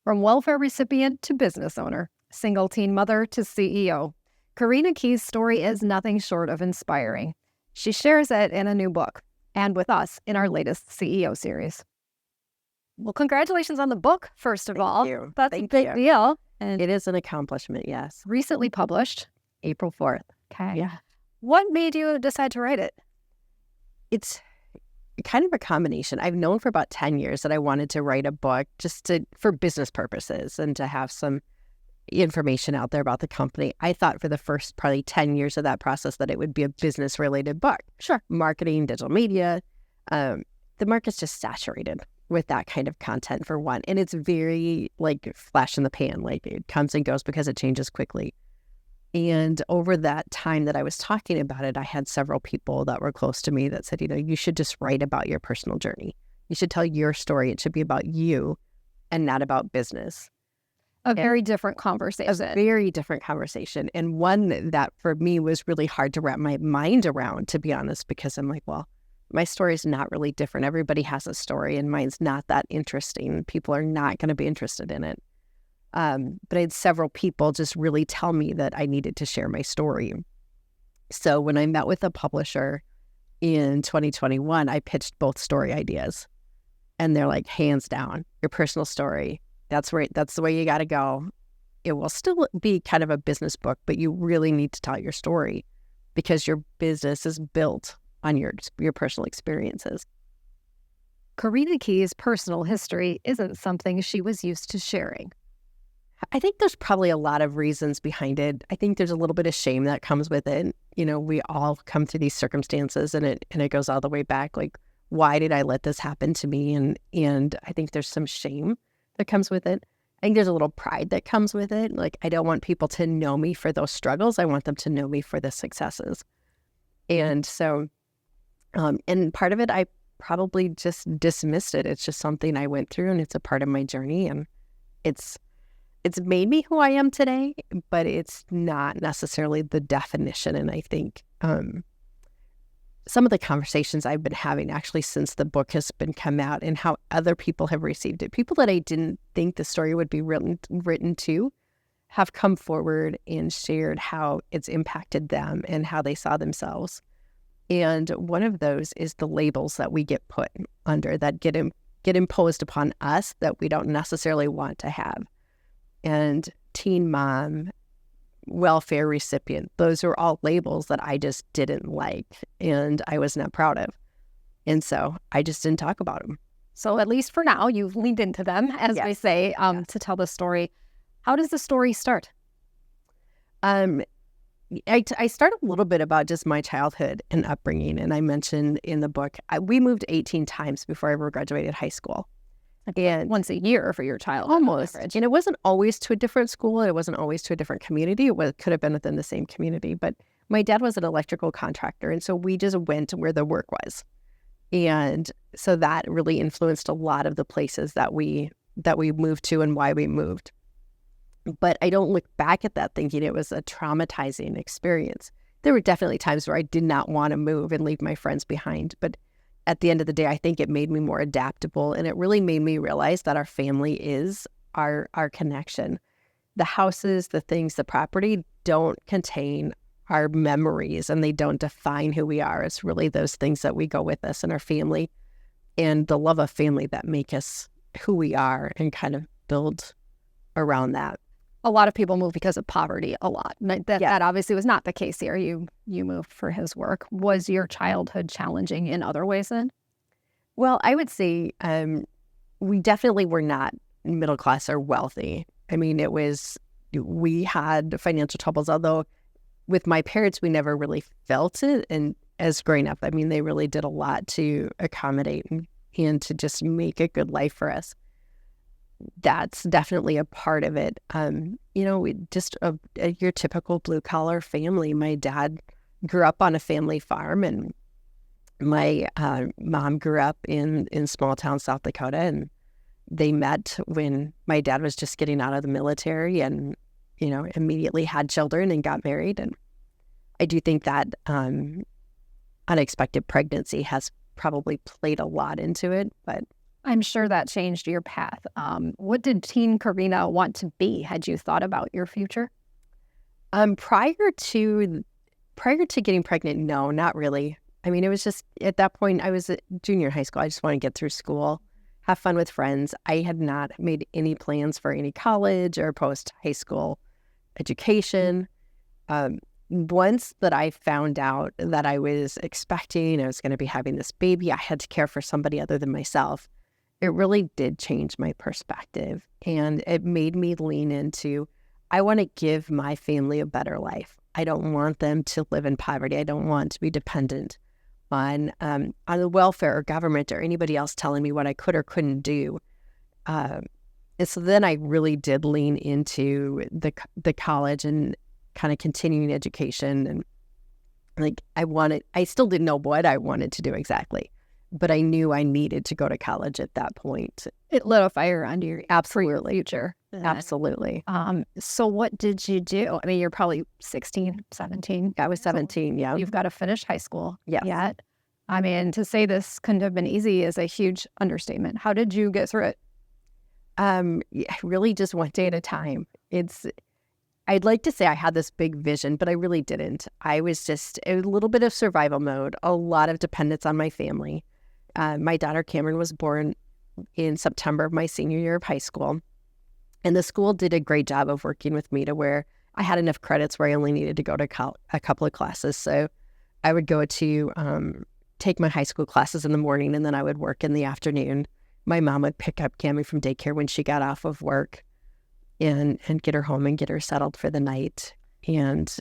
From welfare recipient to business owner, single teen mother to CEO, Korena Key's story is nothing short of inspiring. She shares it in a new book and with us in our latest CEO series. Well, congratulations on the book, first of all. Thank you. That's a big deal. And it is an accomplishment, yes. Recently published. April 4th. Okay. Yeah. What made you decide to write it? It's kind of a combination. I've known for about 10 years that I wanted to write a book for business purposes and to have some information out there about the company. I thought for the first probably 10 years of that process that it would be a business-related book. Sure. Marketing, digital media. The market's just saturated with that kind of content, for one. And it's very like flash in the pan. Like it comes and goes because it changes quickly. And over that time that I was talking about it, I had several people that were close to me that said, you should just write about your personal journey. You should tell your story. It should be about you and not about business. A very different conversation. A very different conversation. And one that for me was really hard to wrap my mind around, to be honest, because I'm like, well, my story is not really different. Everybody has a story and mine's not that interesting. People are not going to be interested in it. But I had several people just really tell me that I needed to share my story. So when I met with a publisher in 2021, I pitched both story ideas. And they're like, hands down, your personal story, that's the way you got to go. It will still be kind of a business book, but you really need to tell your story because your business is built on your personal experiences. Korena Key's personal history isn't something she was used to sharing. I think there's probably a lot of reasons behind it. I think there's a little bit of shame that comes with it. We all come through these circumstances and it goes all the way back. Like, why did I let this happen to me? And I think there's some shame that comes with it. I think there's a little pride that comes with it. Like, I don't want people to know me for those struggles. I want them to know me for the successes. And so, and part of it, I probably just dismissed it. It's just something I went through and it's a part of my journey. And it's made me who I am today, but it's not necessarily the definition. And I think some of the conversations I've been having actually since the book has been come out and how other people have received it, people that I didn't think the story would be written to, have come forward and shared how it's impacted them and how they saw themselves. And one of those is the labels that we get put under that get imposed upon us that we don't necessarily want to have. And teen mom, welfare recipient, those are all labels that I just didn't like and I was not proud of. And so I just didn't talk about them. So at least for now, you've leaned into them, as Yes. they say, Yes. to tell the story. How does the story start? I start a little bit about just my childhood and upbringing. And I mentioned in the book, we moved 18 times before I ever graduated high school. And once a year for your child. Almost. And it wasn't always to a different school. It wasn't always to a different community. It could have been within the same community. But my dad was an electrical contractor. And so we just went where the work was. And so that really influenced a lot of the places that we moved to and why we moved. But I don't look back at that thinking it was a traumatizing experience. There were definitely times where I did not want to move and leave my friends behind. But at the end of the day, I think it made me more adaptable. And it really made me realize that our family is our connection. The houses, the things, the property don't contain our memories and they don't define who we are. It's really those things that we go with us and our family and the love of family that make us who we are and kind of build around that. A lot of people move because of poverty a lot. That obviously was not the case here. You moved for his work. Was your childhood challenging in other ways then? Well, I would say we definitely were not middle class or wealthy. I mean, we had financial troubles, although with my parents, we never really felt it. And as growing up, I mean, they really did a lot to accommodate and to just make a good life for us. That's definitely a part of it. Just your typical blue collar family. My dad grew up on a family farm and my mom grew up in small town South Dakota, and they met when my dad was just getting out of the military and, immediately had children and got married. And I do think that unexpected pregnancy has probably played a lot into it, but I'm sure that changed your path. What did teen Korena want to be? Had you thought about your future? Prior to getting pregnant, no, not really. I mean, it was just at that point I was a junior in high school. I just want to get through school, have fun with friends. I had not made any plans for any college or post high school education. Once that I found out that I was expecting, I was going to be having this baby, I had to care for somebody other than myself. It really did change my perspective, and it made me lean into, I want to give my family a better life. I don't want them to live in poverty. I don't want to be dependent on the welfare or government or anybody else telling me what I could or couldn't do. And so then I really did lean into the college and kind of continuing education. And like I still didn't know what I wanted to do exactly, but I knew I needed to go to college at that point. It lit a fire under your Absolutely. future. Absolutely. So what did you do? I mean, you're probably 16, 17. I was 17, yeah. You've got to finish high school Yes. yet. I mean, to say this couldn't have been easy is a huge understatement. How did you get through it? Really just one day at a time. I'd like to say I had this big vision, but I really didn't. I was just a little bit of survival mode, a lot of dependence on my family. My daughter Cameron was born in September of my senior year of high school. And the school did a great job of working with me to where I had enough credits where I only needed to go to a couple of classes. So I would go to take my high school classes in the morning, and then I would work in the afternoon. My mom would pick up Cammy from daycare when she got off of work and get her home and get her settled for the night. And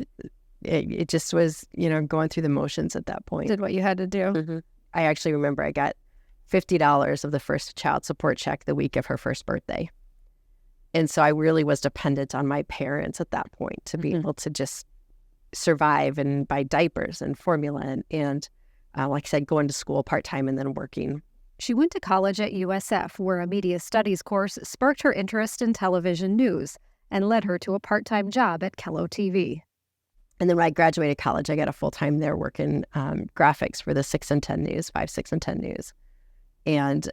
it just was, going through the motions at that point. Did what you had to do. Mm-hmm. I actually remember I got $50 of the first child support check the week of her first birthday. And so I really was dependent on my parents at that point to be able to just survive and buy diapers and formula and like I said, going to school part-time and then working. She went to college at USF, where a media studies course sparked her interest in television news and led her to a part-time job at Kello TV. And then when I graduated college, I got a full-time there working graphics for the 6 and 10 News, 5, 6, and 10 News. And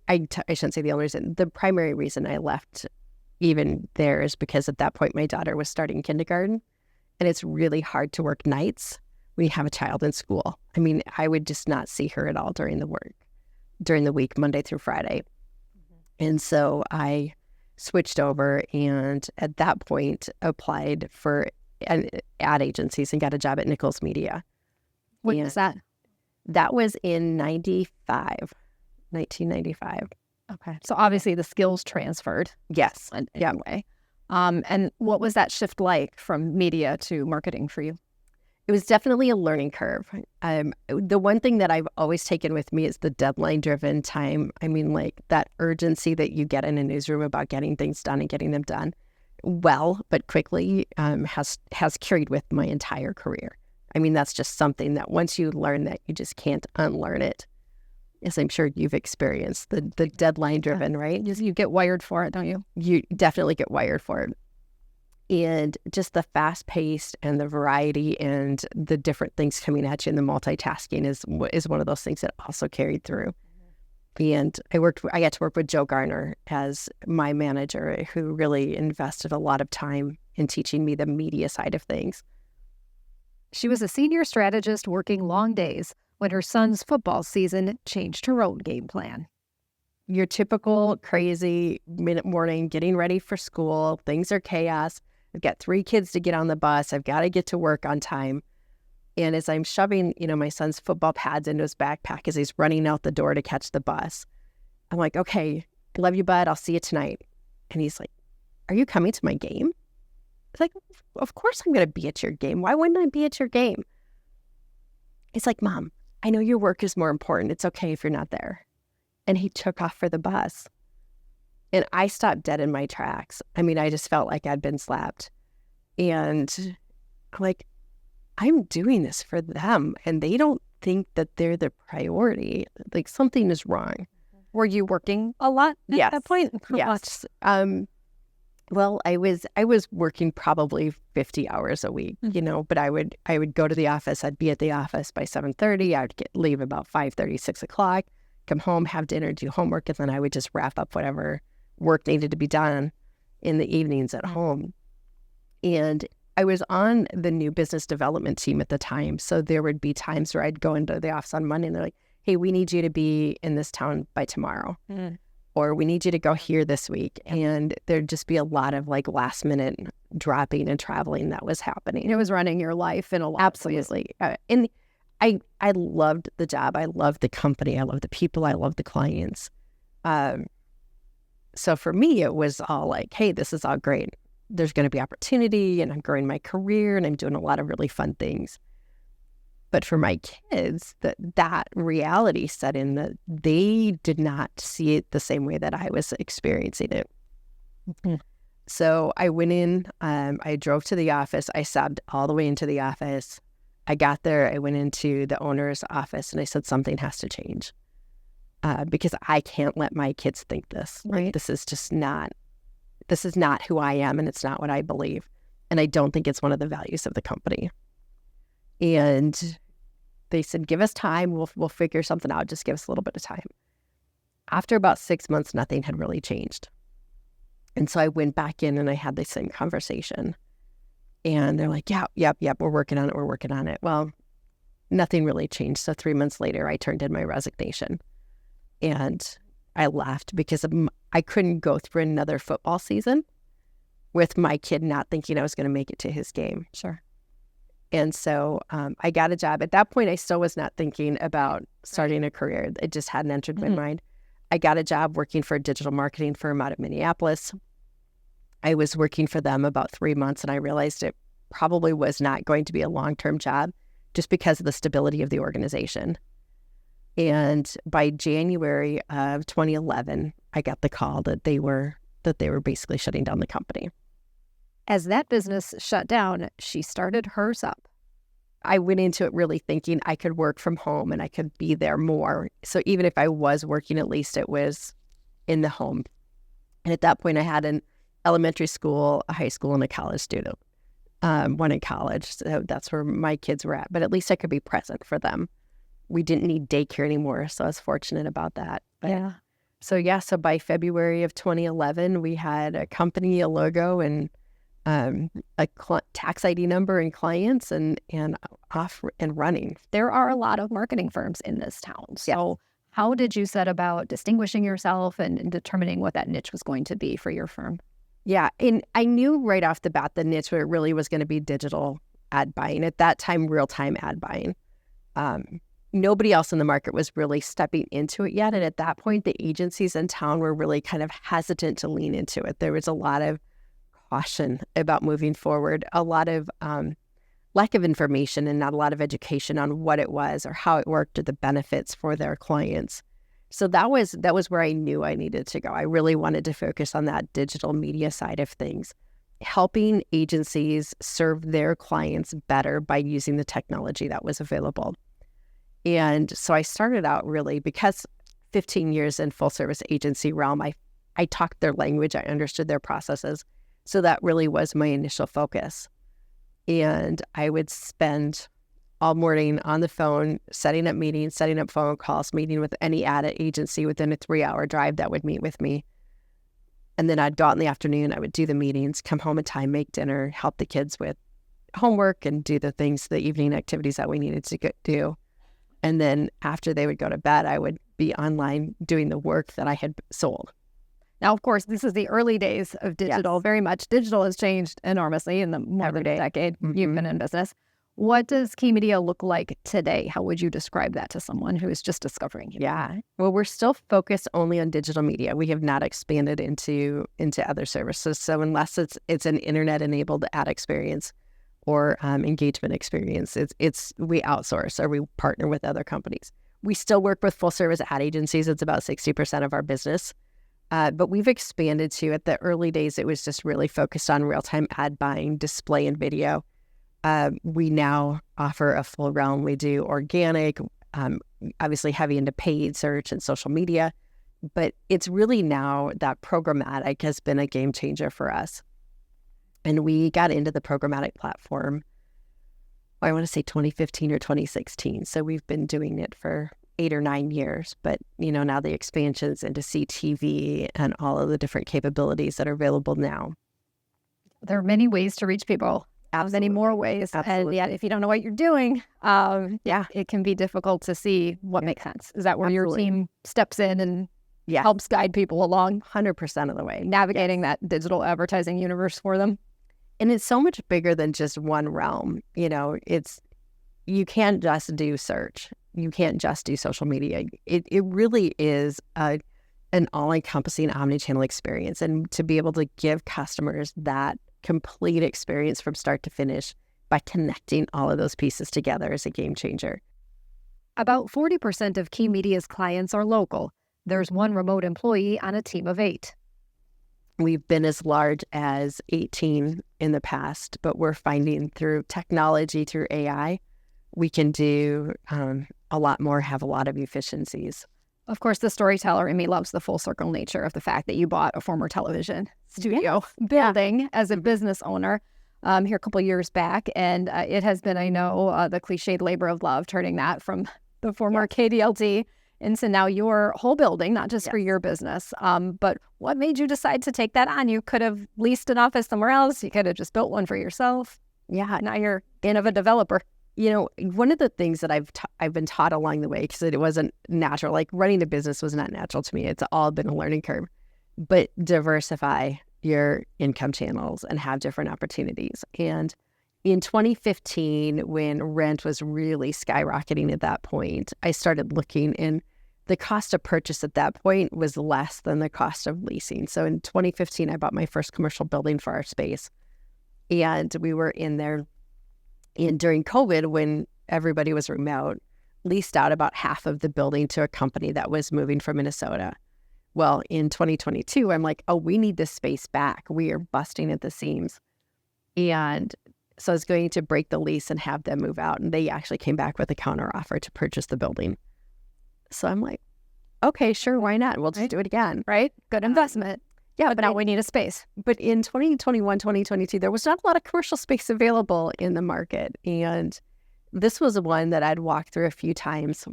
I shouldn't say the only reason, the primary reason I left even there is because at that point my daughter was starting kindergarten, and it's really hard to work nights when you have a child in school. I mean, I would just not see her at all during the week, Monday through Friday. And so I switched over and at that point applied for ad agencies and got a job at Nichols Media. When was that? That was in 1995. Okay. So obviously the skills transferred. Yes. Anyway. And what was that shift like from media to marketing for you? It was definitely a learning curve. The one thing that I've always taken with me is the deadline-driven time. I mean, like that urgency that you get in a newsroom about getting things done and getting them done well, but quickly has carried with my entire career. I mean, that's just something that once you learn that, you just can't unlearn it. As I'm sure you've experienced, the deadline-driven, right? You get wired for it, don't you? You definitely get wired for it. And just the fast-paced and the variety and the different things coming at you and the multitasking is one of those things that also carried through. And I got to work with Joe Garner as my manager, who really invested a lot of time in teaching me the media side of things. She was a senior strategist working long days when her son's football season changed her own game plan. Your typical crazy morning, getting ready for school, things are chaos. I've got 3 kids to get on the bus. I've got to get to work on time. And as I'm shoving, my son's football pads into his backpack as he's running out the door to catch the bus, I'm like, okay, I love you, bud. I'll see you tonight. And he's like, are you coming to my game? It's like, of course I'm going to be at your game. Why wouldn't I be at your game? He's like, Mom, I know your work is more important. It's okay if you're not there. And he took off for the bus. And I stopped dead in my tracks. I mean, I just felt like I'd been slapped. And I'm like, I'm doing this for them, and they don't think that they're the priority. Like, something is wrong. Were you working a lot at that point? Yes. Well, I was working probably 50 hours a week, but I would go to the office. I'd be at the office by 7:30. I'd leave about 5:30, 6 o'clock, come home, have dinner, do homework, and then I would just wrap up whatever work needed to be done in the evenings at home. And I was on the new business development team at the time. So there would be times where I'd go into the office on Monday and they're like, hey, we need you to be in this town by tomorrow. Or we need you to go here this week. And there'd just be a lot of like last minute dropping and traveling that was happening. It was running your life in a lot. Absolutely. And I loved the job. I loved the company. I loved the people. I loved the clients. So for me, it was all like, hey, this is all great. There's going to be opportunity and I'm growing my career and I'm doing a lot of really fun things. But for my kids, that reality set in that they did not see it the same way that I was experiencing it. So I went in, I drove to the office, I sobbed all the way into the office. I got there, I went into the owner's office and I said, something has to change because I can't let my kids think this. Right. Like, this is not who I am and it's not what I believe. And I don't think it's one of the values of the company. And they said, give us time. We'll figure something out. Just give us a little bit of time. After about 6 months, nothing had really changed. And so I went back in and I had the same conversation. And they're like, yep, we're working on it. Well, nothing really changed. So 3 months later, I turned in my resignation. And I left because I couldn't go through another football season with my kid not thinking I was going to make it to his game. Sure. And so I got a job. At that point, I still was not thinking about starting a career. It just hadn't entered my mind. I got a job working for a digital marketing firm out of Minneapolis. I was working for them about 3 months, and I realized it probably was not going to be a long-term job just because of the stability of the organization. And by January of 2011, I got the call that they were basically shutting down the company. As that business shut down, she started hers up. I went into it really thinking I could work from home and I could be there more. So even if I was working, at least it was in the home. And at that point, I had an elementary school, a high school, and a college student, one in college. So that's where my kids were at. But at least I could be present for them. We didn't need daycare anymore, so I was fortunate about that. But, so by February of 2011, we had a company, a logo, and a tax ID number and clients and off and running. There are a lot of marketing firms in this town. So how did you set about distinguishing yourself and determining what that niche was going to be for your firm? Yeah, and I knew right off the bat the niche where it really was going to be digital ad buying. At that time, real-time ad buying. Nobody else in the market was really stepping into it yet. And at that point, the agencies in town were really kind of hesitant to lean into it. There was a lot of caution about moving forward, a lot of lack of information and not a lot of education on what it was or how it worked or the benefits for their clients. So that was where I knew I needed to go. I really wanted to focus on that digital media side of things, helping agencies serve their clients better by using the technology that was available. And so I started out really because 15 years in full service agency realm, I talked their language, I understood their processes. So that really was my initial focus. And I would spend all morning on the phone, setting up meetings, setting up phone calls, meeting with any ad agency within a 3-hour drive that would meet with me. And then I'd go out in the afternoon, I would do the meetings, come home in time, make dinner, help the kids with homework and do the things, the evening activities that we needed to do. And then after they would go to bed, I would be online doing the work that I had sold. Now, of course, this is the early days of digital. Yes. Very much. Digital has changed enormously in the more than a decade you've been in business. What does KeyMedia look like today? How would you describe that to someone who is just discovering you? Yeah. Well, we're still focused only on digital media. We have not expanded into other services. So unless it's an internet-enabled ad experience or engagement experience, we outsource or we partner with other companies. We still work with full-service ad agencies. It's about 60% of our business. But we've expanded to, at the early days, it was just really focused on real-time ad buying, display, and video. We now offer a full realm. We do organic, obviously heavy into paid search and social media. But it's really now that programmatic has been a game changer for us. And we got into the programmatic platform, I want to say 2015 or 2016. So we've been doing it for 8 or 9 years. But, now the expansions into CTV and all of the different capabilities that are available now. There are many ways to reach people. Many more ways. Absolutely. And yet, if you don't know what you're doing, it can be difficult to see what makes sense. Is that where your team steps in and helps guide people along 100% of the way, navigating that digital advertising universe for them? And it's so much bigger than just one realm. You can't just do search. You can't just do social media. It really is an all-encompassing omnichannel experience. And to be able to give customers that complete experience from start to finish by connecting all of those pieces together is a game changer. About 40% of KeyMedia's clients are local. There's one remote employee on a team of 8. We've been as large as 18 in the past, but we're finding through technology, through AI, we can do a lot more, have a lot of efficiencies. Of course, the storyteller in me loves the full circle nature of the fact that you bought a former television studio building as a business owner here a couple of years back. And it has been, I know, the cliched labor of love, turning that from the former KDLT into now your whole building, not just for your business. But what made you decide to take that on? You could have leased an office somewhere else. You could have just built one for yourself. Yeah. Now you're in of a developer. One of the things that I've been taught along the way, because it wasn't natural, like running a business was not natural to me. It's all been a learning curve. But diversify your income channels and have different opportunities. And in 2015, when rent was really skyrocketing at that point, I started looking, and the cost of purchase at that point was less than the cost of leasing. So in 2015, I bought my first commercial building for our space. And we were in there. And during COVID, when everybody was remote, leased out about half of the building to a company that was moving from Minnesota. Well, in 2022, I'm like, oh, we need this space back. We are busting at the seams. And so I was going to break the lease and have them move out. And they actually came back with a counter offer to purchase the building. So I'm like, okay, sure, why not? We'll just do it again. Right? Good investment. Yeah, but now we need a space. But in 2021, 2022, there was not a lot of commercial space available in the market. And this was one that I'd walked through a few times.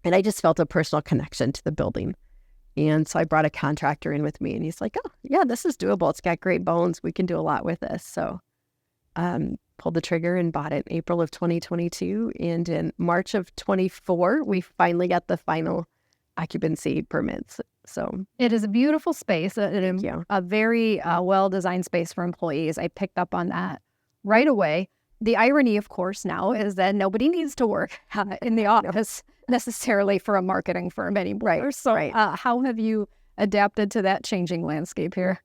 And I just felt a personal connection to the building. And so I brought a contractor in with me, and he's like, oh, yeah, this is doable. It's got great bones. We can do a lot with this. So pulled the trigger and bought it in April of 2022. And in March of 24, we finally got the final occupancy permits. So it is a beautiful space, a very well-designed space for employees. I picked up on that right away. The irony, of course, now is that nobody needs to work in the office necessarily for a marketing firm anymore. Right. So how have you adapted to that changing landscape here?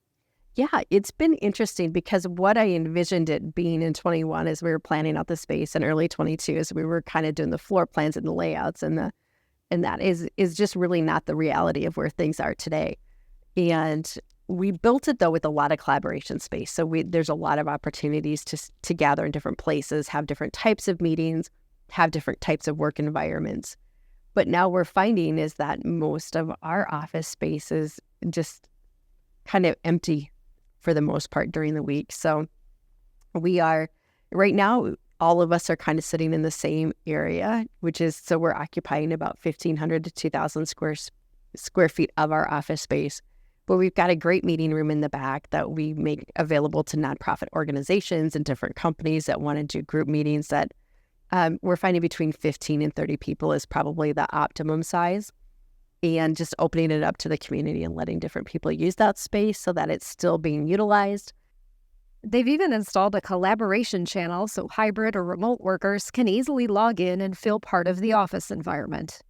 Yeah, it's been interesting because what I envisioned it being in 21 as we were planning out the space, and early 22 as we were kind of doing the floor plans and the layouts and that is just really not the reality of where things are today. And we built it, though, with a lot of collaboration space. So there's a lot of opportunities to gather in different places, have different types of meetings, have different types of work environments. But now we're finding is that most of our office space is just kind of empty for the most part during the week. So we are, right now, all of us are kind of sitting in the same area, which is, so we're occupying about 1,500 to 2,000 square feet of our office space. But we've got a great meeting room in the back that we make available to nonprofit organizations and different companies that want to do group meetings that we're finding between 15 and 30 people is probably the optimum size. And just opening it up to the community and letting different people use that space so that it's still being utilized. They've even installed a collaboration channel so hybrid or remote workers can easily log in and feel part of the office environment.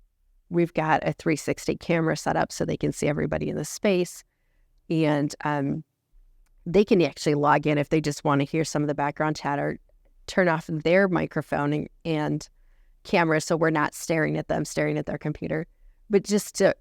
We've got a 360 camera set up so they can see everybody in the space. And they can actually log in if they just want to hear some of the background chatter, turn off their microphone and camera so we're not staring at them, staring at their computer, but just to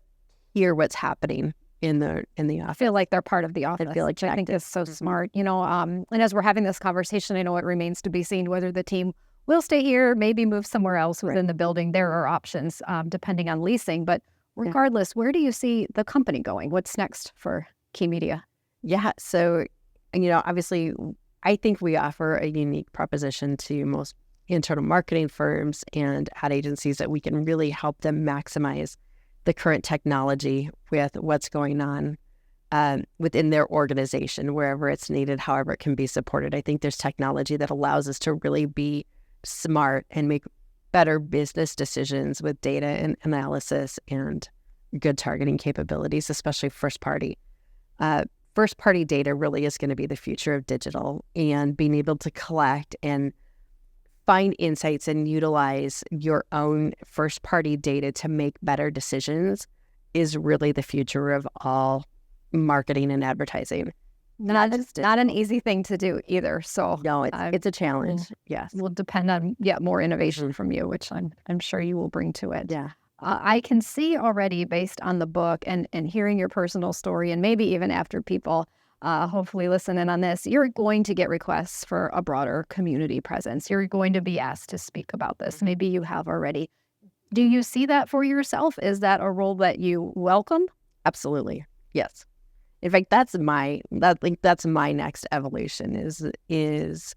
hear what's happening in the office. I feel like they're part of the office, I feel like which I think is so smart. And as we're having this conversation, I know it remains to be seen whether the team will stay here, maybe move somewhere else within the building. There are options depending on leasing. But regardless, where do you see the company going? What's next for KeyMedia? Yeah, so, obviously, I think we offer a unique proposition to most internal marketing firms and ad agencies that we can really help them maximize the current technology with what's going on within their organization, wherever it's needed, however it can be supported. I think there's technology that allows us to really be smart and make better business decisions with data and analysis and good targeting capabilities, especially first party. First party data really is going to be the future of digital, and being able to collect and find insights and utilize your own first party data to make better decisions is really the future of all marketing and advertising. Not an easy thing to do either. So no, it's a challenge. Yes, will depend on more innovation from you, which I'm sure you will bring to it. Yeah. I can see already, based on the book and hearing your personal story, and maybe even after people hopefully listen in on this, you're going to get requests for a broader community presence. You're going to be asked to speak about this. Maybe you have already. Do you see that for yourself? Is that a role that you welcome? Absolutely. Yes. In fact, that's my next evolution is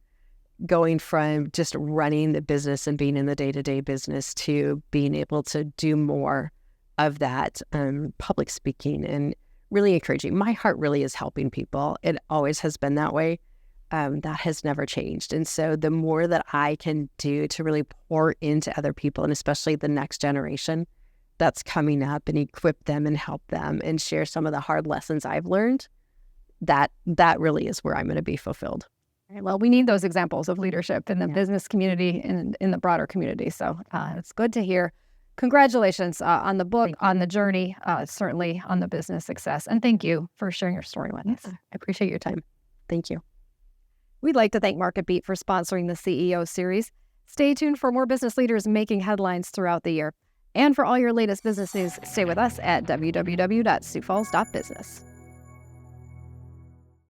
going from just running the business and being in the day-to-day business to being able to do more of that public speaking and really encouraging. My heart really is helping people. It always has been that way. That has never changed. And so the more that I can do to really pour into other people, and especially the next generation that's coming up, and equip them and help them and share some of the hard lessons I've learned, that really is where I'm going to be fulfilled. Well, we need those examples of leadership in the business community and in the broader community. So it's good to hear. Congratulations on the book, on the journey, certainly on the business success. And thank you for sharing your story with us. I appreciate your time. Thank you. We'd like to thank MarketBeat for sponsoring the CEO series. Stay tuned for more business leaders making headlines throughout the year. And for all your latest business news, stay with us at www.siouxfalls.business.